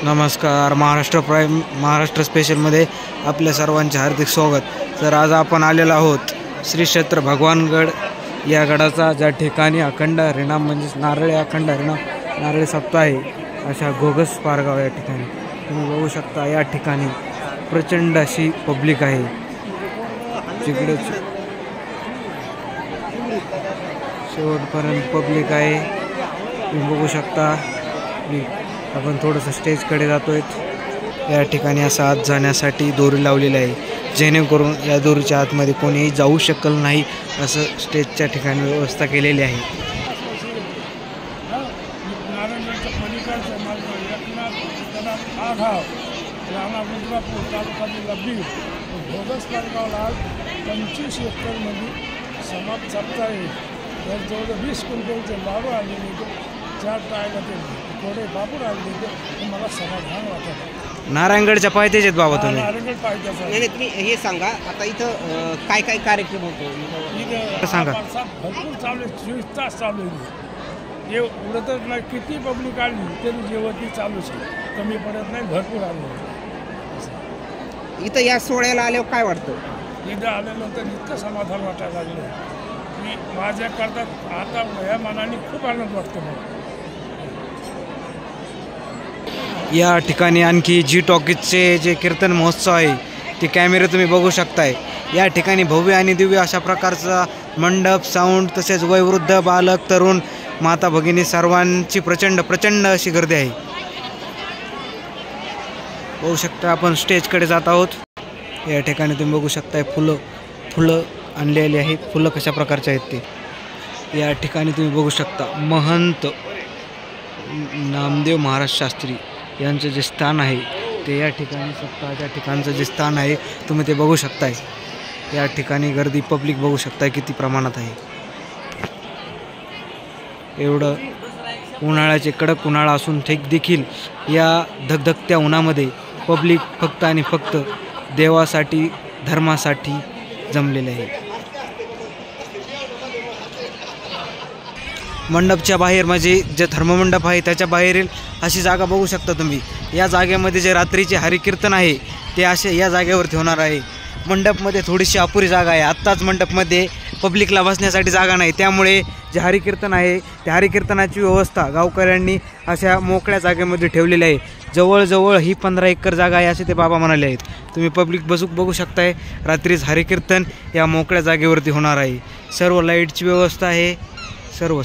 नमस्कार. महाराष्ट्र स्पेशलमध्ये आपल्या सर्वांचे हार्दिक स्वागत. तर आज आपण आलेलो आहोत श्री क्षेत्र भगवानगड या गडाचा, ज्या ठिकाणी अखंड हरिनाम म्हणजेच नारळी अखंड हरिनाम नारळी सप्ताह आहे. अशा घोगस पारगाव या ठिकाणी तुम्ही बघू शकता. या ठिकाणी प्रचंड अशी पब्लिक आहे. तिकडे शेवटपर्यंत पब्लिक आहे, तुम्ही बघू शकता. आपण थोडंसं स्टेजकडे जातोय. या ठिकाणी असं आत जाण्यासाठी दोरी लावलेली आहे, जेणेकरून या दोरीच्या आतमध्ये कोणीही जाऊ शकल नाही, असं स्टेजच्या ठिकाणी व्यवस्था केलेली आहे. पंचवीस एकरमध्ये समाप्त सप्ताह आहे. तर जवळ 20 क्विंटलचे लाडू आणलेले होते, 4 टायला ते थोडे पापड आणले होते. मला समाधान वाटत. नारायणगडच्या पायथ्याचे आहेत बाबा तुम्ही? नारायणगड पायथ्याचा. नाही तुम्ही हे सांगा, आता इथं काय काय कार्यक्रम होतो इथं सांगा. भरपूर चालू आहे, 24 तास चालू आहे. हे उडतच नाही, किती पब्लिक आली तरी जेवण चालूच आहे, कमी पडत नाही, भरपूर आले. इथं या सोहळ्याला आल्यावर काय वाटतं? इथं आल्यानंतर इतकं समाधान वाटायला लागलं की माझ्याकरता आता या मनाने खूप आनंद वाटतो मला. या ठिकाणी आणखी जी टॉकीजचे जे कीर्तन महोत्सव आहे ते कॅमेरे तुम्ही बघू शकताय. या ठिकाणी भव्य आणि दिव्य अशा प्रकारचा मंडप, साऊंड, तसेच वयोवृद्ध, बालक, तरुण, माता भगिनी सर्वांची प्रचंड अशी गर्दी आहे. बघू शकता. आपण स्टेजकडे जात आहोत. या ठिकाणी तुम्ही बघू शकताय फुलं आणलेली आहेत. फुलं कशा प्रकारचे आहेत ते या ठिकाणी तुम्ही बघू शकता. महंत नामदेव महाराज शास्त्री यांचं जे स्थान आहे ते या ठिकाणी सप्ताहाच्या ठिकाणचं जे स्थान आहे तुम्ही ते बघू शकताय. या ठिकाणी गर्दी, पब्लिक बघू शकताय किती प्रमाणात आहे. एवढं उन्हाळ्याचे कडक उन्हाळा असून देखील या धगधगत्या उन्हामध्ये पब्लिक फक्त आणि फक्त देवासाठी, धर्मासाठी जमलेले आहे. मंडपच्या बाहेर म्हणजे जे धर्ममंडप आहे त्याच्या बाहेरील अशी जागा बघू शकता तुम्ही. या जागेमध्ये जे रात्रीचे हरिकीर्तन आहे ते असे या जागेवरती होणार आहे. मंडपमध्ये थोडीशी अपुरी जागा आहे. आत्ताच मंडपमध्ये पब्लिकला बसण्यासाठी जागा नाही, त्यामुळे जे हरिकीर्तन आहे त्या हरिकीर्तनाची व्यवस्था गावकऱ्यांनी अशा मोकळ्या जागेमध्ये ठेवलेली आहे. जवळजवळ ही 15 एकर जागा आहे असे ते बाबा म्हणाले आहेत. तुम्ही पब्लिक बघू शकताय. रात्रीच हरिकीर्तन या मोकळ्या जागेवरती होणार आहे. सर्व लाईटची व्यवस्था आहे, सर्व